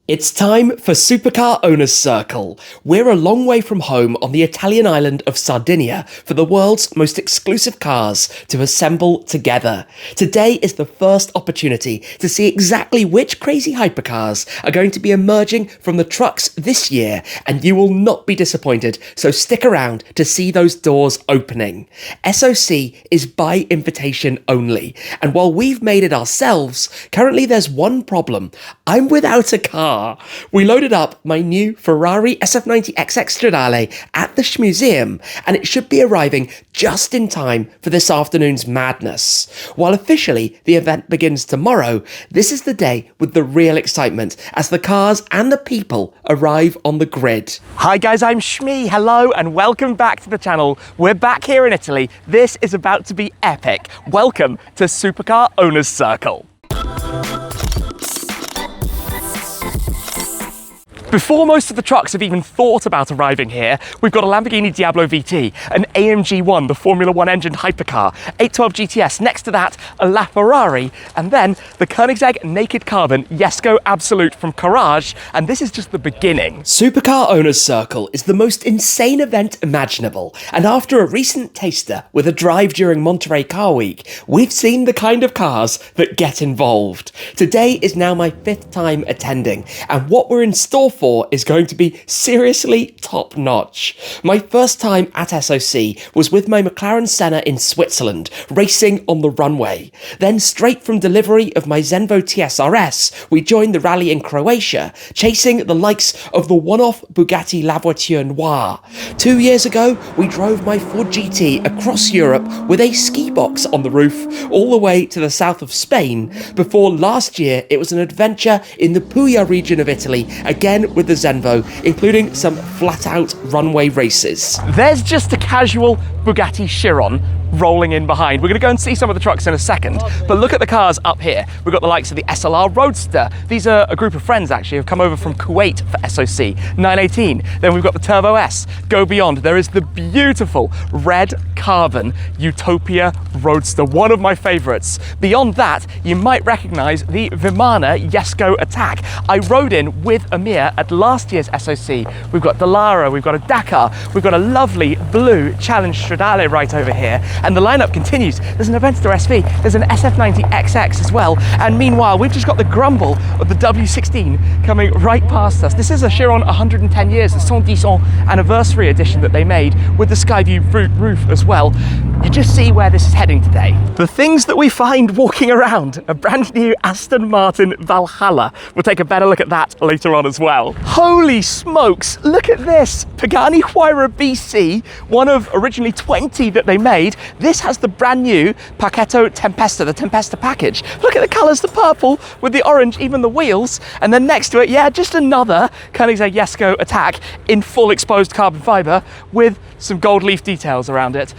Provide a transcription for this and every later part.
It's time for Supercar Owners Circle. We're a long way from home on the Italian island of Sardinia for the world's most exclusive cars to assemble together. Today is the first opportunity to see exactly which crazy hypercars are going to be emerging from the trucks this year, and you will not be disappointed, so stick around to see those doors opening. SOC is by invitation only, and while we've made it ourselves, currently there's one problem. I'm without a car. We loaded up my new Ferrari SF90 XX Stradale at the Museum, and it should be arriving just in time for this afternoon's madness. While officially the event begins tomorrow, this is the day with the real excitement as the cars and the people arrive on the grid. Hi guys, I'm Shmee. Hello and welcome back to the channel. We're back here in Italy. This is about to be epic. Welcome to Supercar Owners Circle. Before most of the trucks have even thought about arriving here, we've got a Lamborghini Diablo VT, an AMG 1, the Formula 1 engine hypercar, 812 GTS, next to that, a LaFerrari, and then the Koenigsegg Naked Carbon Jesko Absolut from Courage, and this is just the beginning. Supercar Owners Circle is the most insane event imaginable, and after a recent taster with a drive during Monterey Car Week, we've seen the kind of cars that get involved. Today is now my 5th time attending, and what we're in store for is going to be seriously top notch. My first time at SOC was with my McLaren Senna in Switzerland, racing on the runway. Then straight from delivery of my Zenvo TSR-S, we joined the rally in Croatia, chasing the likes of the one-off Bugatti La Voiture Noire. 2 years ago, we drove my Ford GT across Europe with a ski box on the roof, all the way to the south of Spain, before last year it was an adventure in the Puglia region of Italy, again with the Zenvo, including some flat-out runway races. There's just a casual Bugatti Chiron rolling in behind. We're going to go and see some of the trucks in a second, but look at the cars up here. We've got the likes of the SLR Roadster. These are a group of friends actually who've come over from Kuwait for SOC 918. Then we've got the Turbo S. Go beyond, there is the beautiful red carbon Utopia Roadster, one of my favorites. Beyond that, you might recognize the Vimana Jesko Attack. I rode in with Amir at last year's SOC. We've got Dallara, we've got a Dakar, we've got a lovely blue Challenge Stradale right over here. And the lineup continues. There's an Aventador SV, there's an SF90 XX as well, and meanwhile we've just got the grumble of the W16 coming right past us. This is a Chiron 110 years, the 110 ans anniversary edition that they made with the Skyview roof as well. You just see where this is heading today. The things that we find walking around, a brand new Aston Martin Valhalla. We'll take a better look at that later on as well. Holy smokes, look at this. Pagani Huayra BC, one of originally 20 that they made. This has the brand new Pacchetto Tempesta, the Tempesta package. Look at the colours, the purple with the orange, even the wheels. And then next to it, yeah, just another Koenigsegg Jesko Attack in full exposed carbon fibre with some gold leaf details around it.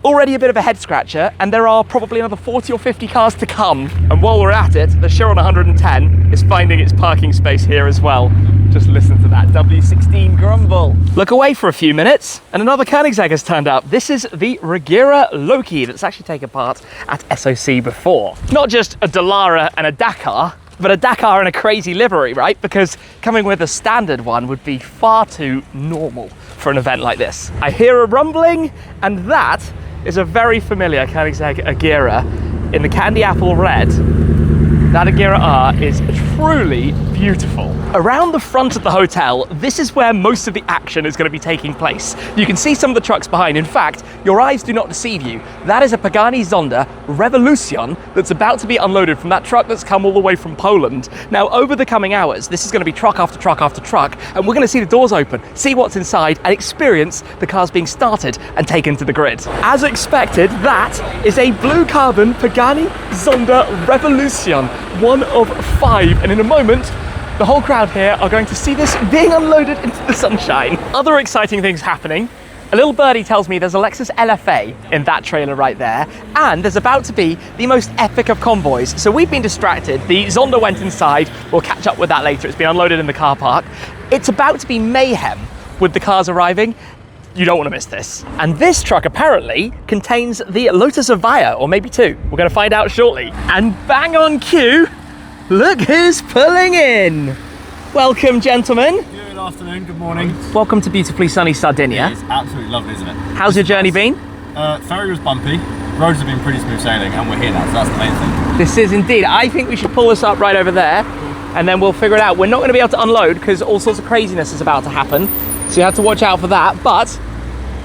Already a bit of a head scratcher, and there are probably another 40 or 50 cars to come. And while we're at it, the Chiron 110 is finding its parking space here as well. Just listen to that W16 grumble. Look away for a few minutes, and another Koenigsegg has turned up. This is the Regira Loki that's actually taken part at SOC before. Not just a Dallara and a Dakar, but a Dakar in a crazy livery, right? Because coming with a standard one would be far too normal for an event like this. I hear a rumbling, and that is a very familiar Koenigsegg Agera in the candy apple red. That Agera R is truly beautiful. Around the front of the hotel, this is where most of the action is going to be taking place. You can see some of the trucks behind. In fact, your eyes do not deceive you. That is a Pagani Zonda Revolution that's about to be unloaded from that truck that's come all the way from Poland. Now, over the coming hours, this is going to be truck after truck after truck, and we're going to see the doors open, see what's inside, and experience the cars being started and taken to the grid. As expected, that is a blue carbon Pagani Zonda Revolution, one of 5, and in a moment, the whole crowd here are going to see this being unloaded into the sunshine. Other exciting things happening. A little birdie tells me there's a Lexus LFA in that trailer right there, and there's about to be the most epic of convoys. So we've been distracted. The Zonda went inside. We'll catch up with that later. It's been unloaded in the car park. It's about to be mayhem with the cars arriving. You don't want to miss this. And this truck apparently contains the Lotus Evija, or maybe 2. We're going to find out shortly. And bang on cue, look who's pulling in. Welcome, gentlemen. Good afternoon, good morning. Welcome to beautifully sunny Sardinia. It's absolutely lovely, isn't it? How's your journey been? Ferry was bumpy, roads have been pretty smooth sailing, and we're here now, so that's the main thing. This is indeed. I think we should pull this up right over there, and then we'll figure it out. We're not going to be able to unload because all sorts of craziness is about to happen, so you have to watch out for that. But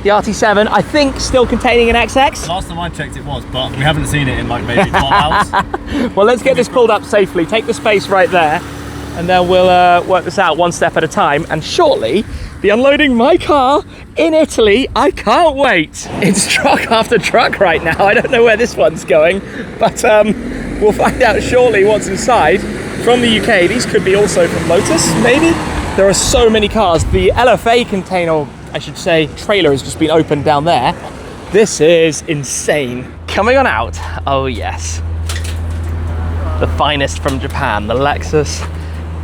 the RT7, I think, still containing an XX. Last time I checked it was, but we haven't seen it in like maybe 12 hours. Well, let's get this pulled up safely. Take the space right there, and then we'll work this out one step at a time, and shortly be unloading my car in Italy. I can't wait. It's truck after truck right now. I don't know where this one's going, but we'll find out shortly what's inside. From the UK, these could be also from Lotus, maybe? There are so many cars. The LFA container, or I should say trailer, has just been opened down there. This is insane. Coming on out, oh yes. The finest from Japan, the Lexus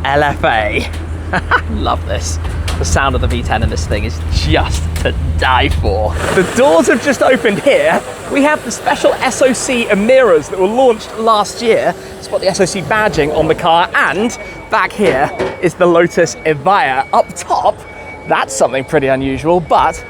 LFA. Love this. The sound of the V10 in this thing is just to die for. The doors have just opened here. We have the special SOC mirrors that were launched last year. Spot the SOC badging on the car, and back here is the Lotus Evija. Up top, that's something pretty unusual, but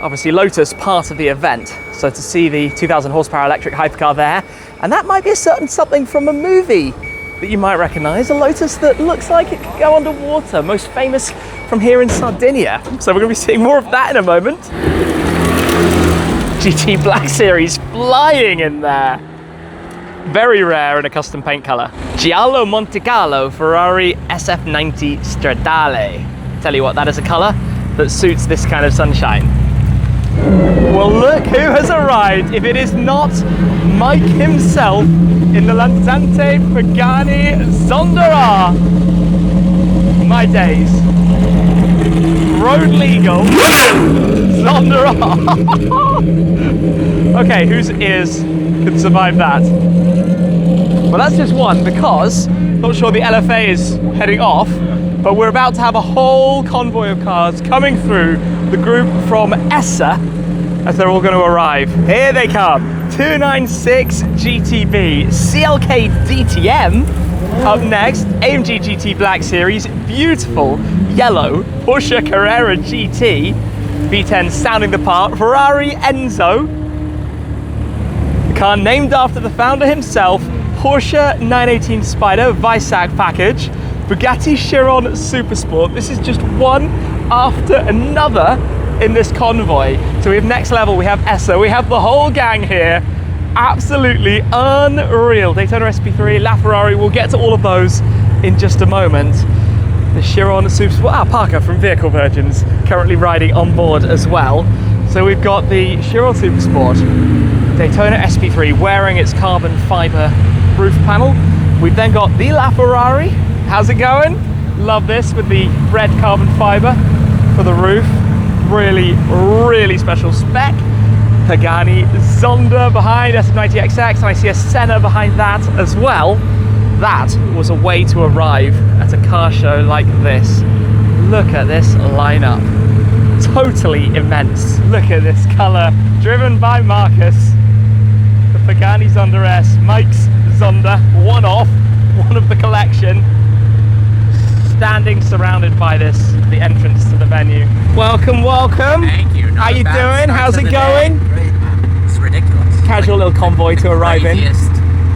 obviously Lotus part of the event. So to see the 2000 horsepower electric hypercar there, and that might be a certain something from a movie that you might recognize, a Lotus that looks like it could go underwater, most famous from here in Sardinia. So we're gonna be seeing more of that in a moment. GT Black Series flying in there. Very rare in a custom paint color. Giallo Monte Carlo Ferrari SF90 Stradale. Tell you what, that is a color that suits this kind of sunshine. Well, look who has arrived. If it is not Mike himself in the Lansante Pagani Zonda. My days. Road legal Zonda. Okay, whose ears could survive that? Well, that's just one, because not sure the LFA is heading off, but we're about to have a whole convoy of cars coming through the group from Esser as they're all going to arrive. Here they come. 296 GTB, CLK DTM. Up next, AMG GT Black Series, beautiful yellow Porsche Carrera GT, V10 sounding the part, Ferrari Enzo, the car named after the founder himself, Porsche 918 Spider Weissach package, Bugatti Chiron Supersport. This is just one after another in this convoy. So we have Next Level, we have Esser, we have the whole gang here. Absolutely unreal. Daytona SP3, LaFerrari, we'll get to all of those in just a moment. The Chiron Supersport, Parker from Vehicle Virgins, currently riding on board as well. So we've got the Chiron Supersport, Daytona SP3 wearing its carbon fiber roof panel. We've then got the LaFerrari. How's it going? Love this with the red carbon fiber for the roof. Really, really special spec. Pagani Zonda behind, SF90 XX, and I see a Senna behind that as well. That was a way to arrive at a car show like this. Look at this lineup. Totally immense. Look at this colour, driven by Marcus. The Pagani Zonda-S, Mike's Zonda, one off, one of the collection. Standing surrounded by this, the entrance to the venue. Welcome, welcome. Thank you. How you doing? How's it going? Great. It's ridiculous. Casual little convoy to arrive in. Craziest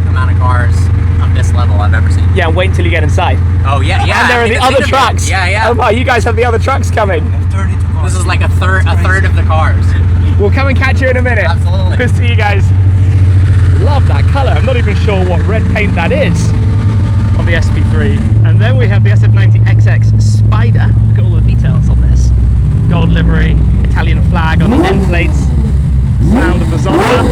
amount of cars of this level I've ever seen. Yeah, wait until you get inside. Oh yeah, yeah. And there are the other trucks. Yeah, yeah. Oh wow, you guys have the other trucks coming. This is like a third of the cars. We'll come and catch you in a minute. Absolutely. Good to see you guys. Love that colour. I'm not even sure what red paint that is on the SP3. And then we have the SF90 XX Spider. Look at all the details on this. Gold livery, Italian flag on the end plates. Sound of the Zonda.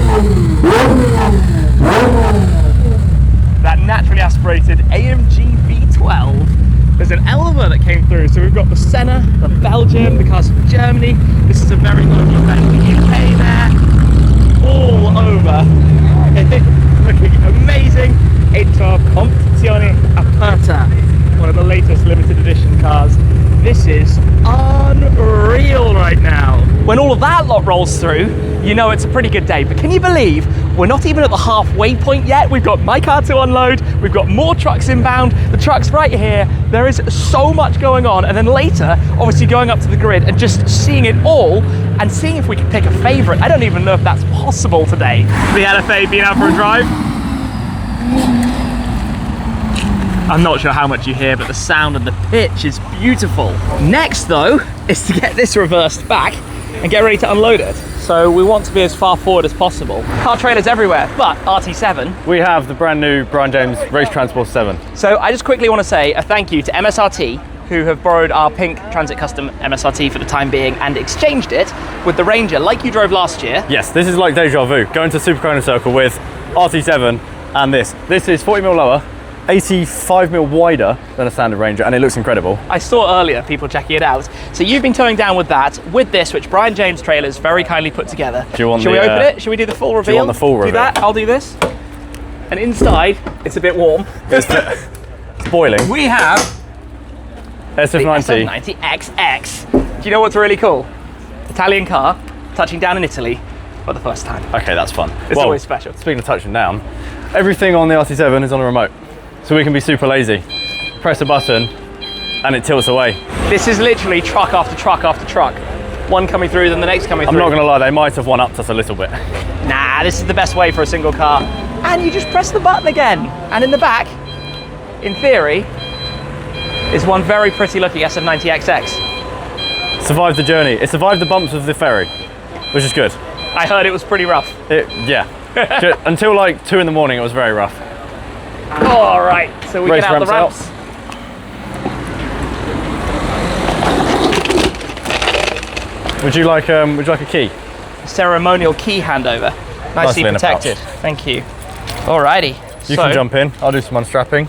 That naturally aspirated AMG V12. There's an Elva that came through. So we've got the Senna, the Belgium, the cars from Germany. This is a very lucky event. The UK there. All over. Looking amazing. 812 Competizione Aperta, one of the latest limited edition cars. This is unreal right now. When all of that lot rolls through, you know it's a pretty good day. But can you believe we're not even at the halfway point yet? We've got my car to unload, we've got more trucks inbound, the truck's right here. There is so much going on. And then later, obviously going up to the grid and just seeing it all and seeing if we can pick a favorite. I don't even know if that's possible today. The LFA being out for a drive. I'm not sure how much you hear, but the sound and the pitch is beautiful. Next though, is to get this reversed back and get ready to unload it. So we want to be as far forward as possible. Car trailers everywhere, but RT7. We have the brand new Brian James Race Transport 7. So I just quickly want to say a thank you to MSRT, who have borrowed our pink Transit Custom MSRT for the time being and exchanged it with the Ranger like you drove last year. Yes, this is like deja vu. Going to Supercar Owners Circle with RT7 and this. This is 40mm lower, 85mm wider than a standard Ranger, and it looks incredible. I saw earlier people checking it out. So you've been towing down with that, with this, which Brian James Trailers very kindly put together. Do you want Should we open it? Should we do the full reveal? Do you want the full reveal? Do that, I'll do this. And inside, it's a bit warm. It's boiling. We have SF90. the SF90 XX. Do you know what's really cool? Italian car, touching down in Italy for the first time. Okay, that's fun. It's always special. Speaking of touching down, everything on the RT7 is on a remote. So we can be super lazy. Press a button and it tilts away. This is literally truck after truck after truck. One coming through, then the next coming through. I'm not gonna lie, they might have one-upped us a little bit. Nah, this is the best way for a single car. And you just press the button again. And in the back, in theory, is one very pretty looking SF90 XX. Survived the journey. It survived the bumps of the ferry, which is good. I heard it was pretty rough. Yeah. Until like 2 in the morning, it was very rough. All right, so we Race get out the ramps. Would you like a key? Ceremonial key handover. Nicely in a pouch. protected. Thank you. Alrighty. You can jump in. I'll do some unstrapping.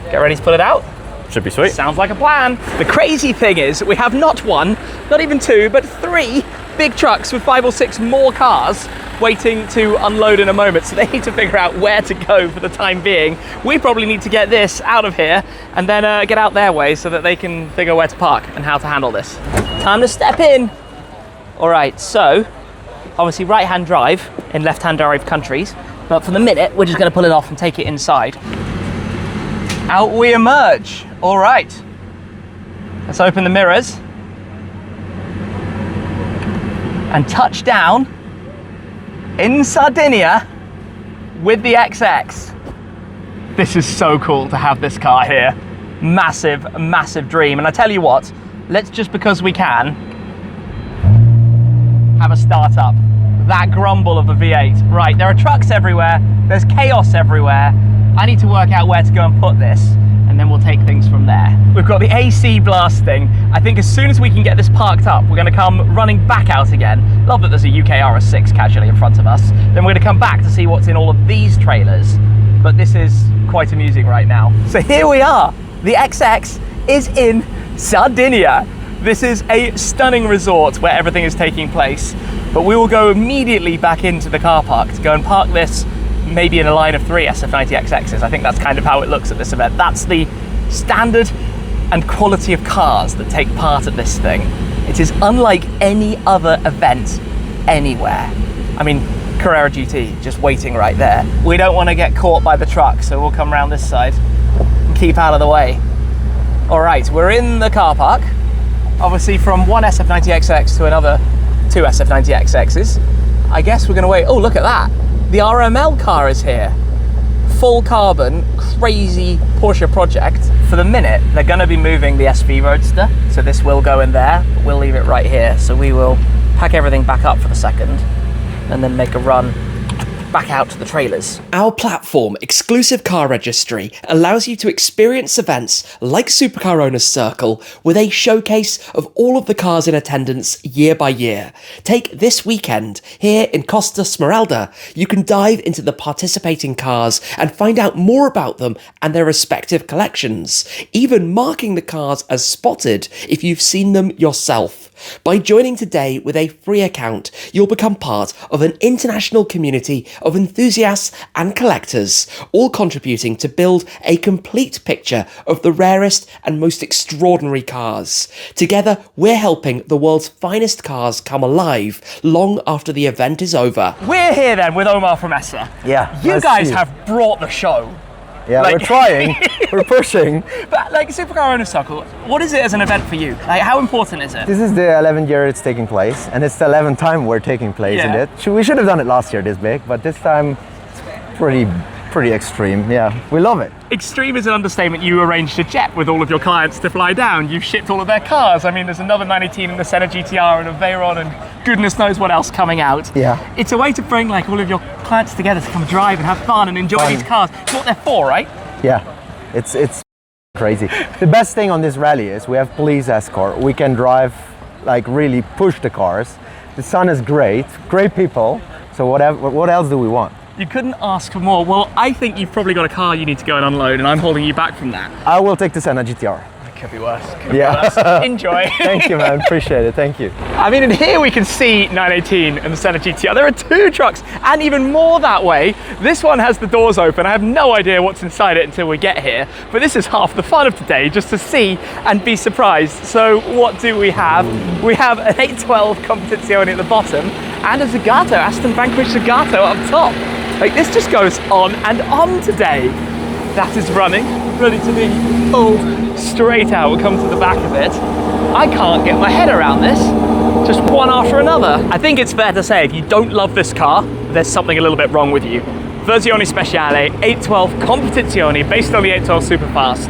Get ready to pull it out. Should be sweet. Sounds like a plan. The crazy thing is we have not one, not even two, but 3 big trucks with 5 or 6 more cars waiting to unload in a moment. So they need to figure out where to go for the time being. We probably need to get this out of here and then get out their way so that they can figure where to park and how to handle this. Time to step in. All right, so obviously right-hand drive in left-hand drive countries, but for the minute, we're just gonna pull it off and take it inside. Out we emerge. All right, let's open the mirrors and touch down in Sardinia with the XX. This is so cool to have this car here. Massive, massive dream. And I tell you what, let's just, because we can, have a start up. That grumble of the V8. Right, there are trucks everywhere. There's chaos everywhere. I need to work out where to go and put this, and then we'll take things from there. We've got the AC blasting. I think as soon as we can get this parked up, we're gonna come running back out again. Love that there's a UK RS6 casually in front of us. Then we're gonna come back to see what's in all of these trailers. But this is quite amusing right now. So here we are. The XX is in Sardinia. This is a stunning resort where everything is taking place. But we will go immediately back into the car park to go and park this maybe in a line of 3 SF90 XXs. I think that's kind of how it looks at this event. That's the standard and quality of cars that take part at this thing. It is unlike any other event anywhere. I mean, Carrera GT just waiting right there. We don't want to get caught by the truck, so we'll come around this side and keep out of the way. All right, we're in the car park. Obviously from one SF90 XX to another 2 SF90 XXs. I guess we're gonna wait. Oh, look at that. The RML car is here. Full carbon, crazy Porsche project. For the minute, they're gonna be moving the SV Roadster. So this will go in there, but we'll leave it right here. So we will pack everything back up for the second and then make a run back out to the trailers. Our platform, Exclusive Car Registry, allows you to experience events like Supercar Owners Circle with a showcase of all of the cars in attendance year by year. Take this weekend here in Costa, Smeralda. You can dive into the participating cars and find out more about them and their respective collections, even marking the cars as spotted if you've seen them yourself. By joining today with a free account, you'll become part of an international community of enthusiasts and collectors, all contributing to build a complete picture of the rarest and most extraordinary cars. Together, we're helping the world's finest cars come alive long after the event is over. We're here then with Omar from Esser. Yeah. You guys have brought the show. Yeah, like, we're trying, we're pushing. But like Supercar Owners Circle, what is it as an event for you? Like, how important is it? This is the 11th year it's taking place, and it's the 11th time we're taking place in it. We should have done it last year this big, but this time it's pretty extreme. Yeah, we love it. Extreme is an understatement. You arranged a jet with all of your clients to fly down. You've shipped all of their cars. I mean, there's another 918 and the Senna GTR and a Veyron and goodness knows what else coming out. Yeah. It's a way to bring like all of your clients together to come drive and have fun and enjoy these cars. It's what they're for, right? Yeah, it's crazy. The best thing on this rally is we have police escort. We can drive, like really push the cars. The sun is great people. So what else do we want? You couldn't ask for more. Well, I think you've probably got a car you need to go and unload, and I'm holding you back from that. I will take the Senna GTR. It could be worse. Could be worse. Enjoy. Thank you, man. Appreciate it. Thank you. I mean, in here we can see 918 and the Senna GTR. There are two trucks, and even more that way. This one has the doors open. I have no idea what's inside it until we get here. But this is half the fun of today, just to see and be surprised. So what do we have? We have an 812 Competizione at the bottom, and a Zagato, Aston Vanquish Zagato up top. Like, this just goes on and on today. That is running, ready to be pulled straight out. We'll come to the back of it. I can't get my head around this. Just one after another. I think it's fair to say if you don't love this car, there's something a little bit wrong with you. Versione Speciale 812 Competizione based on the 812 Superfast.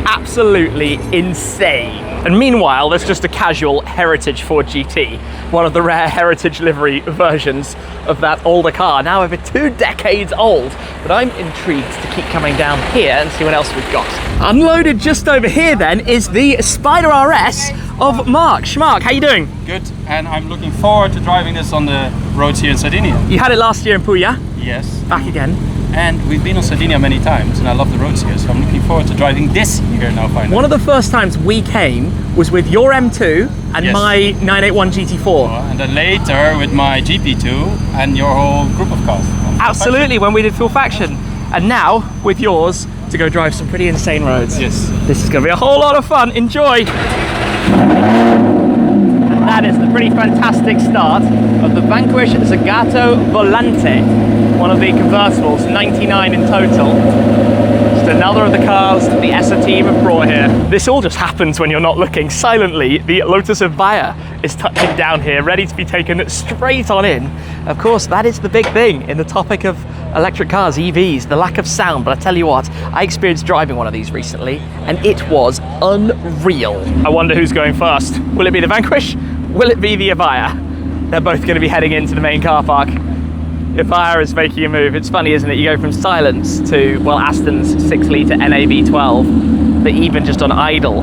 Absolutely insane. And meanwhile, there's just a casual Heritage Ford GT, one of the rare Heritage livery versions of that older car, now over 2 decades old. But I'm intrigued to keep coming down here and see what else we've got. Unloaded just over here then is the Spider RS of Mark. Schmark, how you doing? Good, and I'm looking forward to driving this on the roads here in Sardinia. You had it last year in Puglia? Yes. Back again. And we've been on Sardinia many times, and I love the roads here, so I'm looking forward to driving this here now finally. One of the first times we came was with your M2 and Yes. my 981 GT4. And then later with my GP2 and your whole group of cars. Absolutely, when we did Full Faction. And now, with yours, to go drive some pretty insane roads. Yes. This is going to be a whole lot of fun. Enjoy! That is the pretty fantastic start of the Vanquish Zagato Volante, one of the convertibles, 99 in total. Just another of the cars that the Esser team have brought here. This all just happens when you're not looking. Silently, the Lotus Evija is touching down here, ready to be taken straight on in. Of course, that is the big thing in the topic of electric cars, EVs, the lack of sound. But I tell you what, I experienced driving one of these recently, and it was unreal. I wonder who's going first. Will it be the Vanquish? Will it be the Evija? They're both going to be heading into the main car park. Evija is making a move. It's funny, isn't it? You go from silence to, well, Aston's 6-litre NAV12, that even just on idle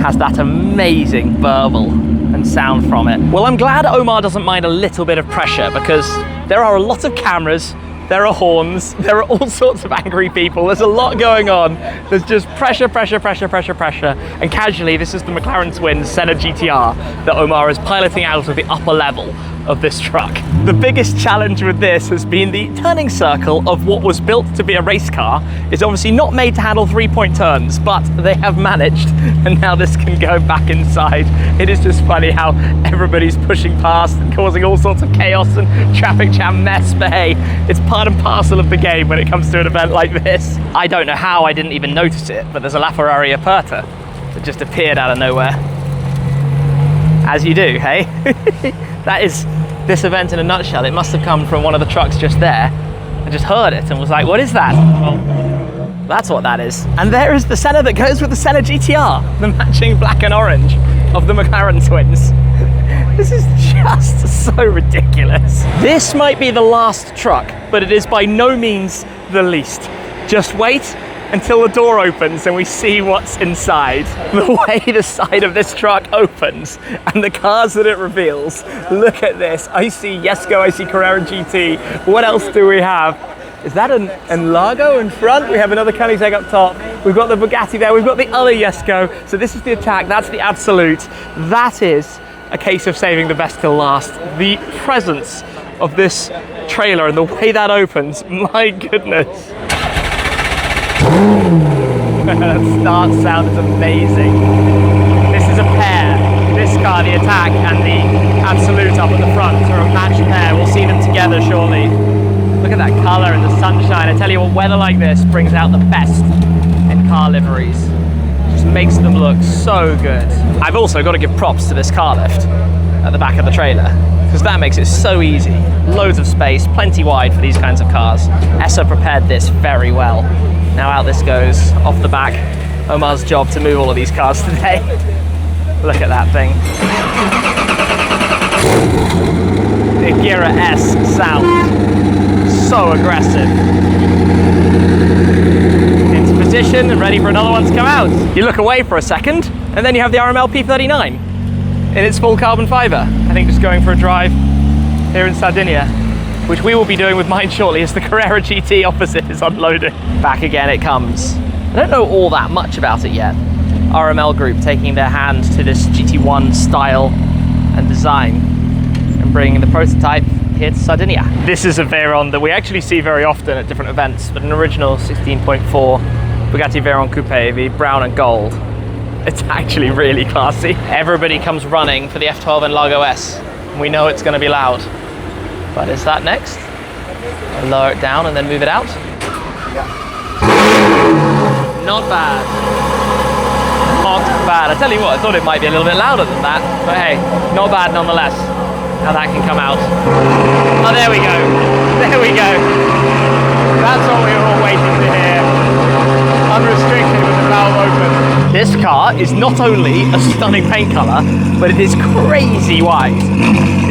has that amazing burble and sound from it. Well, I'm glad Omar doesn't mind a little bit of pressure, because there are a lot of cameras, there are horns, there are all sorts of angry people, there's a lot going on. There's just pressure, pressure, pressure, pressure, pressure. And casually, this is the McLaren Twins Senna GTR that Omar is piloting out of the upper level of this truck. The biggest challenge with this has been the turning circle of what was built to be a race car is obviously not made to handle 3-point turns, but they have managed, and now this can go back inside. It is just funny how everybody's pushing past and causing all sorts of chaos and traffic jam mess, but hey, it's part and parcel of the game when it comes to an event like this. I don't know how I didn't even notice it, but there's a LaFerrari Aperta that just appeared out of nowhere. As you do, hey? That is this event in a nutshell. It must have come from one of the trucks just there. I just heard it and was like, what is that? Well, that's what that is. And there is the Senna that goes with the Senna GTR, the matching black and orange of the McLaren Twins. This is just so ridiculous. This might be the last truck, but it is by no means the least. Just wait until the door opens and we see what's inside. The way the side of this truck opens and the cars that it reveals. Look at this. I see Jesko, I see Carrera GT. What else do we have? Is that an Largo in front? We have another Koenigsegg up top. We've got the Bugatti there. We've got the other Jesko. So this is the Attack. That's the Absolut. That is a case of saving the best till last. The presence of this trailer and the way that opens, my goodness. That start sound is amazing. This is a pair. This car, the Attack, and the Absolut up at the front are a matched pair. We'll see them together shortly. Look at that colour and the sunshine. I tell you what, weather like this brings out the best in car liveries. Just makes them look so good. I've also got to give props to this car lift at the back of the trailer, because that makes it so easy. Loads of space, plenty wide for these kinds of cars. Esser prepared this very well. Now out this goes, off the back. Omar's job to move all of these cars today. Look at that thing. The Gira-esque sound. So aggressive. Into position and ready for another one to come out. You look away for a second, and then you have the RML P39 in its full carbon fibre. I think just going for a drive here in Sardinia, which we will be doing with mine shortly as the Carrera GT opposite is unloaded. Back again it comes. I don't know all that much about it yet. RML Group taking their hand to this GT1 style and design and bringing the prototype here to Sardinia. This is a Veyron that we actually see very often at different events, but an original 16.4 Bugatti Veyron Coupe, the brown and gold. It's actually really classy. Everybody comes running for the F12 and Largo S. We know it's going to be loud. But is that next? I'll lower it down and then move it out. Not bad. Not bad. I tell you what, I thought it might be a little bit louder than that, but hey, not bad nonetheless. Now that can come out. Oh, there we go. There we go. That's what we were all waiting to hear. Unrestricted with the valve open. This car is not only a stunning paint colour, but it is crazy wide.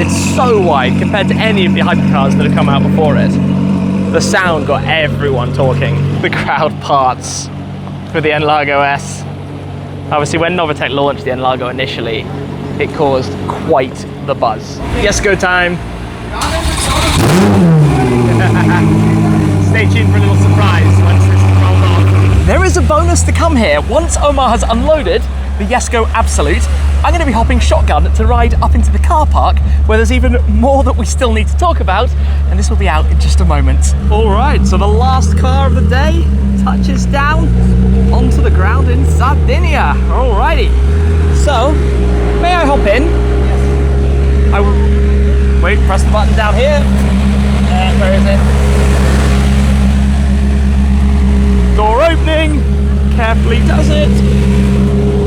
It's so wide compared to any of the hypercars that have come out before it. The sound got everyone talking. The crowd parts for the Largo S. Obviously, when Novitec launched the Largo initially, it caused quite the buzz. Jesko time. Stay tuned for a little surprise once this is rolled on. There is a bonus to come here. Once Omar has unloaded the Jesko Absolut, I'm going to be hopping shotgun to ride up into the car park where there's even more that we still need to talk about, and this will be out in just a moment. All right, so the last car of the day touches down onto the ground in Sardinia. Alrighty, so may I hop in? Yes. I will wait, press the button down here. Where is it? Door opening, carefully does it.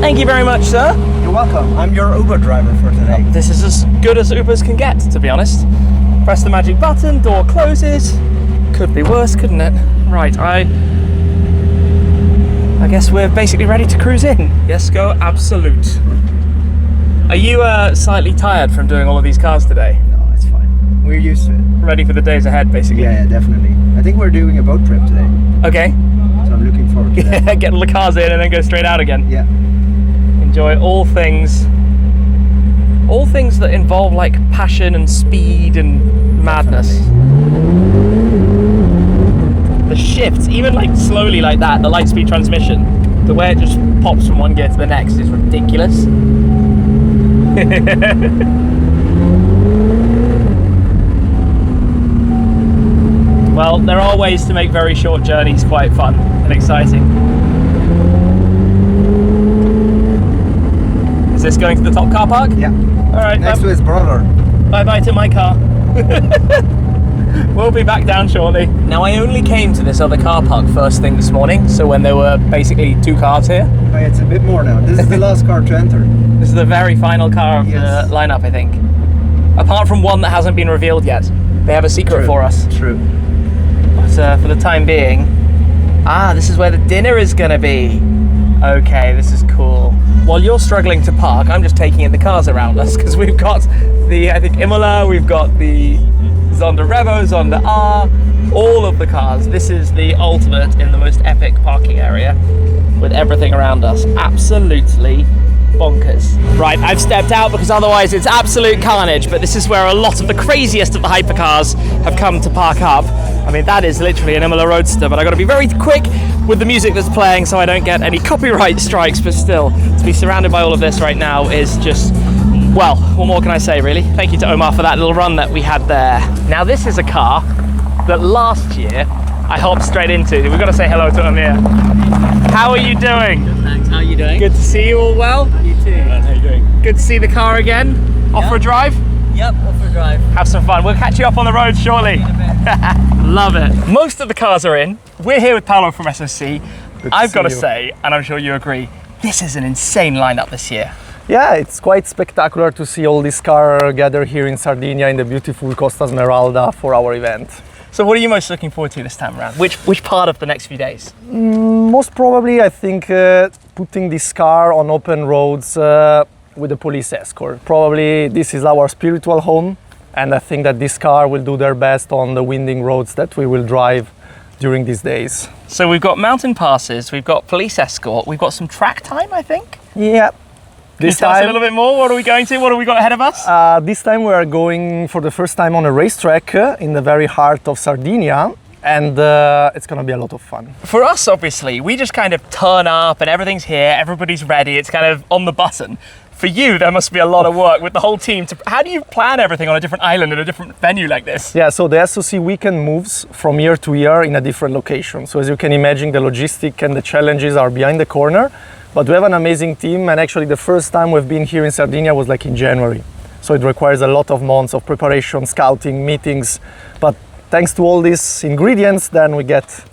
Thank you very much, sir. You're welcome. I'm your Uber driver for today. This is as good as Ubers can get, to be honest. Press the magic button, door closes. Could be worse, couldn't it? Right, I guess we're basically ready to cruise in. Jesko Absolut. Are you slightly tired from doing all of these cars today? No, it's fine. We're used to it. Ready for the days ahead, basically? Yeah, definitely. I think we're doing a boat trip today. Okay. So I'm looking forward to that. Get all the cars in and then go straight out again. Yeah. Enjoy all things that involve like passion and speed and madness. The shifts, even like slowly like that, the light speed transmission, the way it just pops from one gear to the next is ridiculous. Well, there are ways to make very short journeys quite fun and exciting. Is this going to the top car park? Yeah. All right. Next to his brother. Bye-bye to my car. We'll be back down shortly. Now, I only came to this other car park first thing this morning, so when there were basically 2 cars here. Oh, it's a bit more now. This is the last car to enter. This is the very final car of the lineup, I think. Apart from one that hasn't been revealed yet. They have a secret for us. True. But for the time being, this is where the dinner is gonna be. Okay, this is cool. While you're struggling to park, I'm just taking in the cars around us, because we've got the, I think, Imola, we've got the Zonda Revo, Zonda R, all of the cars. This is the ultimate in the most epic parking area with everything around us. Absolutely bonkers. Right, I've stepped out because otherwise it's absolute carnage, but this is where a lot of the craziest of the hypercars have come to park up. I mean, that is literally an Imola Roadster, but I've got to be very quick with the music that's playing so I don't get any copyright strikes, but still, to be surrounded by all of this right now is just Well, what more can I say, really? Thank you to Omar for that little run that we had there. Now, this is a car that last year I hopped straight into. We've got to say hello to Amir. How are you doing? Good, thanks. How are you doing? Good to see you all well. You too. How you doing? Good to see the car again. Off for a drive? Yep, off for a drive. Have some fun. We'll catch you up on the road shortly. Love it. Most of the cars are in. We're here with Paolo from SOC. I've got to say, and I'm sure you agree, this is an insane lineup this year. Yeah, it's quite spectacular to see all these cars gather here in Sardinia in the beautiful Costa Smeralda for our event. So what are you most looking forward to this time around? Which part of the next few days? Most probably, I think, putting this car on open roads with a police escort. Probably this is our spiritual home, and I think that this car will do their best on the winding roads that we will drive during these days. So we've got mountain passes, we've got police escort, we've got some track time, I think? Yeah. Can you tell us a little bit more? What are we going to? What have we got ahead of us? This time we are going for the first time on a racetrack in the very heart of Sardinia, and it's going to be a lot of fun. For us, obviously, we just kind of turn up and everything's here, everybody's ready, it's kind of on the button. For you, there must be a lot of work with the whole team. How do you plan everything on a different island in a different venue like this? Yeah, so the SOC weekend moves from year to year in a different location. So as you can imagine, the logistic and the challenges are behind the corner. But we have an amazing team, and actually the first time we've been here in Sardinia was like in January. So it requires a lot of months of preparation, scouting, meetings. But thanks to all these ingredients, then we get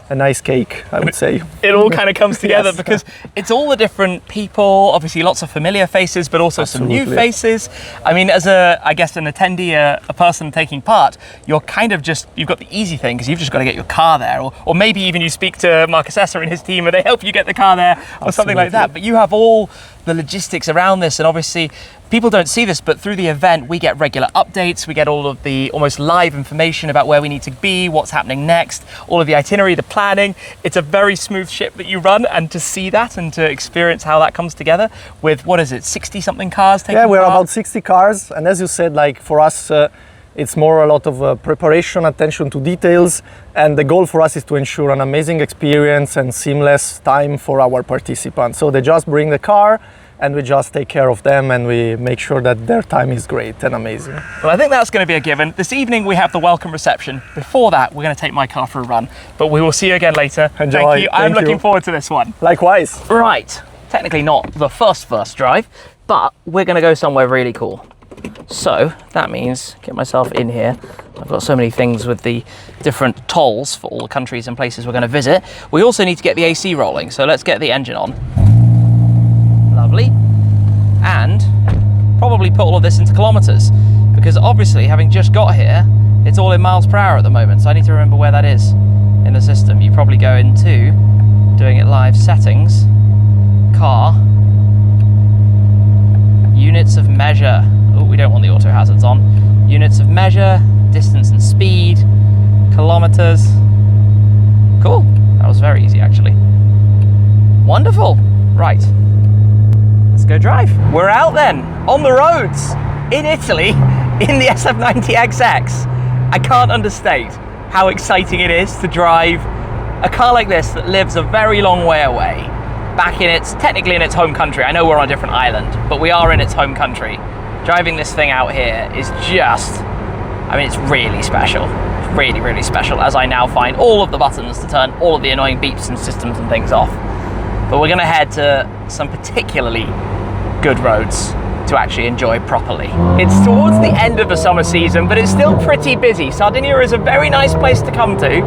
a nice cake, I would say. It all kind of comes together Yes. because it's all the different people, obviously lots of familiar faces, but also some new Absolutely. faces. I mean, as I guess an attendee, a person taking part, you're kind of you've got the easy thing because you've just got to get your car there, or maybe even you speak to Marcus Esser and his team and they help you get the car there or something like that. But you have all the logistics around this, and obviously people don't see this, but through the event we get regular updates, we get all of the almost live information about where we need to be, what's happening next, all of the itinerary, the planning. It's a very smooth ship that you run, and to see that and to experience how that comes together with, what is it, 60 something cars taking Yeah, we're part? about 60 cars, and as you said, like for us, it's more a lot of preparation, attention to details, and the goal for us is to ensure an amazing experience and seamless time for our participants. So they just bring the car, and we just take care of them, and we make sure that their time is great and amazing. Well, I think that's going to be a given. This evening we have the welcome reception. Before that, we're going to take my car for a run, but we will see you again later. Enjoy. Thank you. I'm Thank looking you. forward to this one. Likewise. Right, technically not the first drive, but we're going to go somewhere really cool. So that means get myself in here. I've got so many things with the different tolls for all the countries and places we're going to visit. We also need to get the AC rolling, so let's get the engine on. Lovely. And probably put all of this into kilometers, because obviously having just got here, it's all in miles per hour at the moment, so I need to remember where that is in the system. You probably go into doing it live, settings, car, units of measure. Oh, we don't want the auto hazards on. Units of measure, distance and speed, kilometers. Cool, that was very easy actually. Wonderful, right. Let's go drive. We're out then, on the roads, in Italy, in the SF90 XX. I can't understate how exciting it is to drive a car like this that lives a very long way away, back in technically in its home country. I know we're on a different island, but we are in its home country. Driving this thing out here is just, I mean, it's really special. It's really, really special, as I now find all of the buttons to turn all of the annoying beeps and systems and things off. But we're gonna head to some particularly good roads to actually enjoy properly. It's towards the end of the summer season, but it's still pretty busy. Sardinia is a very nice place to come to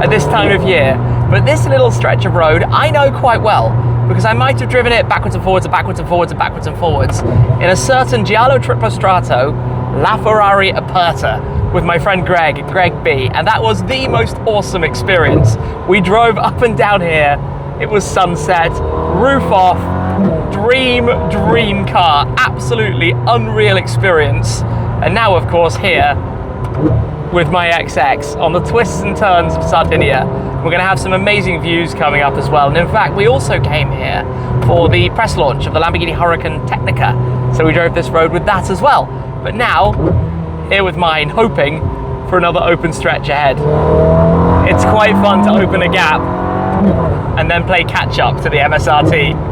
at this time of year, but this little stretch of road I know quite well, because I might have driven it backwards and forwards and backwards and forwards and backwards and forwards in a certain Giallo Tripostrato La Ferrari Aperta with my friend Greg B, and that was the most awesome experience. We drove up and down here, it was sunset, roof off, dream car, absolutely unreal experience. And now of course here with my XX on the twists and turns of Sardinia. We're going to have some amazing views coming up as well. And in fact, we also came here for the press launch of the Lamborghini Huracan Technica. So we drove this road with that as well. But now, here with mine, hoping for another open stretch ahead. It's quite fun to open a gap and then play catch up to the MSRT.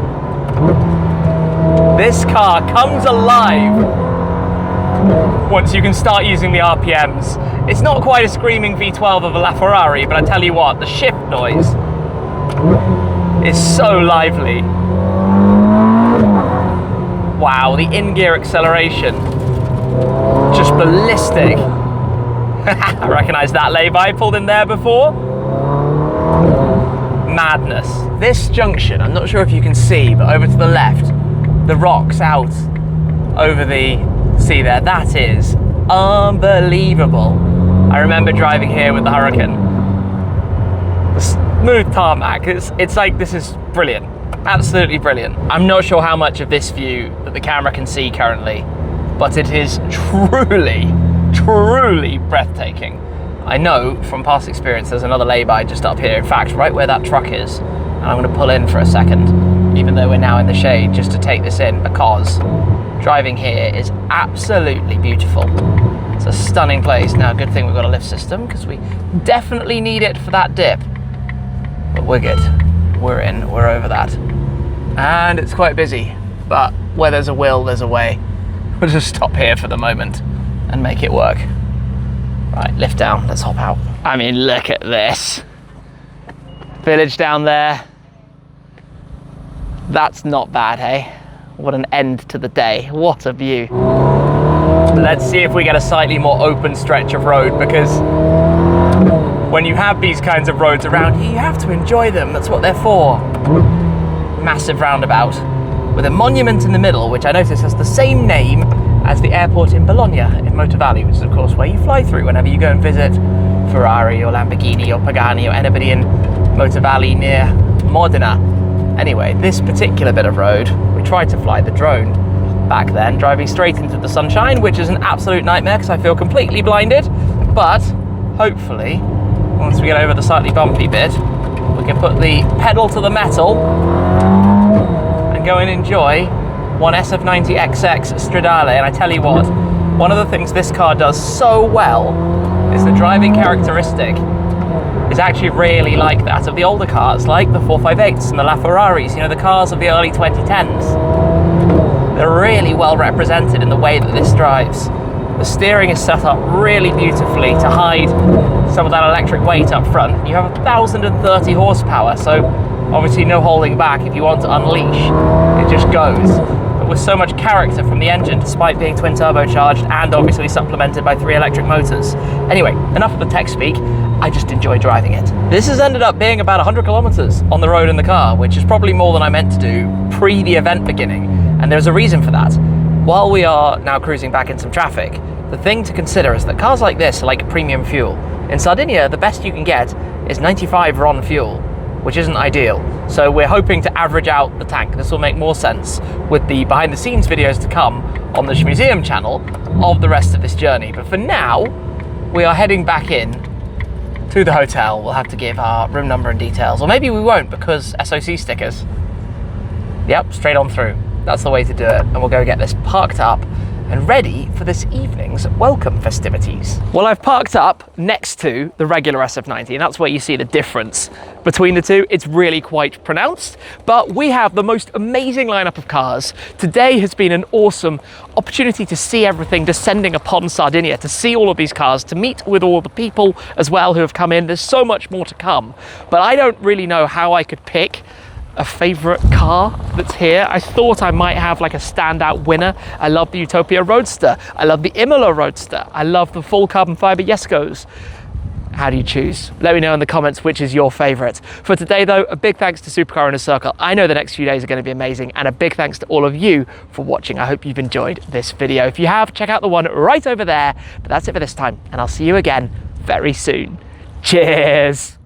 This car comes alive once you can start using the RPMs. It's not quite a screaming V12 of a LaFerrari, but I tell you what, the shift noise is so lively. Wow, the in-gear acceleration, just ballistic. I recognise that lay-by, pulled in there before. Madness. This junction, I'm not sure if you can see, but over to the left, the rocks out over the sea there, that is unbelievable. I remember driving here with the Hurricane. The smooth tarmac, it's like, this is brilliant. Absolutely brilliant. I'm not sure how much of this view that the camera can see currently, but it is truly, truly breathtaking. I know from past experience there's another lay-by just up here, in fact, right where that truck is. And I'm gonna pull in for a second, even though we're now in the shade, just to take this in, because driving here is absolutely beautiful. It's a stunning place. Now, good thing we've got a lift system, because we definitely need it for that dip. But we're good. We're in, we're over that. And it's quite busy, but where there's a will, there's a way. We'll just stop here for the moment and make it work. Right, lift down, let's hop out. I mean, look at this. Village down there. That's not bad, hey? What an end to the day. What a view. Let's see if we get a slightly more open stretch of road, because when you have these kinds of roads around you, you have to enjoy them. That's what they're for. Massive roundabout with a monument in the middle, which I notice has the same name as the airport in Bologna in Motor Valley, which is of course where you fly through whenever you go and visit Ferrari or Lamborghini or Pagani or anybody in Motor Valley near Modena. Anyway, this particular bit of road, we tried to fly the drone back then, driving straight into the sunshine, which is an absolute nightmare because I feel completely blinded. But hopefully, once we get over the slightly bumpy bit, we can put the pedal to the metal and go and enjoy one SF90 XX Stradale. And I tell you what, one of the things this car does so well is the driving characteristic is actually really like that of the older cars, like the 458s and the LaFerraris, you know, the cars of the early 2010s. They're really well represented in the way that this drives. The steering is set up really beautifully to hide some of that electric weight up front. You have 1,030 horsepower, so obviously no holding back. If you want to unleash, it just goes. But with so much character from the engine, despite being twin turbocharged and obviously supplemented by 3 electric motors. Anyway, enough of the tech speak. I just enjoy driving it. This has ended up being about 100 kilometers on the road in the car, which is probably more than I meant to do pre the event beginning. And there's a reason for that. While we are now cruising back in some traffic, the thing to consider is that cars like this are like premium fuel. In Sardinia, the best you can get is 95 RON fuel, which isn't ideal. So we're hoping to average out the tank. This will make more sense with the behind the scenes videos to come on the museum channel of the rest of this journey. But for now, we are heading back in to the hotel. We'll have to give our room number and details, or maybe we won't because SOC stickers. Yep, straight on through. That's the way to do it. And we'll go get this parked up and ready for this evening's welcome festivities. Well, I've parked up next to the regular SF90, and that's where you see the difference between the two. It's really quite pronounced, but we have the most amazing lineup of cars. Today has been an awesome opportunity to see everything descending upon Sardinia, to see all of these cars, to meet with all the people as well who have come in. There's so much more to come, but I don't really know how I could pick a favorite car that's here. I thought I might have like a standout winner. I love the Utopia Roadster. I love the Imola Roadster. I love the full carbon fiber Jeskos. How do you choose? Let me know in the comments which is your favorite. For today though, a big thanks to Supercar Owners Circle. I know the next few days are going to be amazing, and a big thanks to all of you for watching. I hope you've enjoyed this video. If you have, check out the one right over there. But that's it for this time, and I'll see you again very soon. Cheers.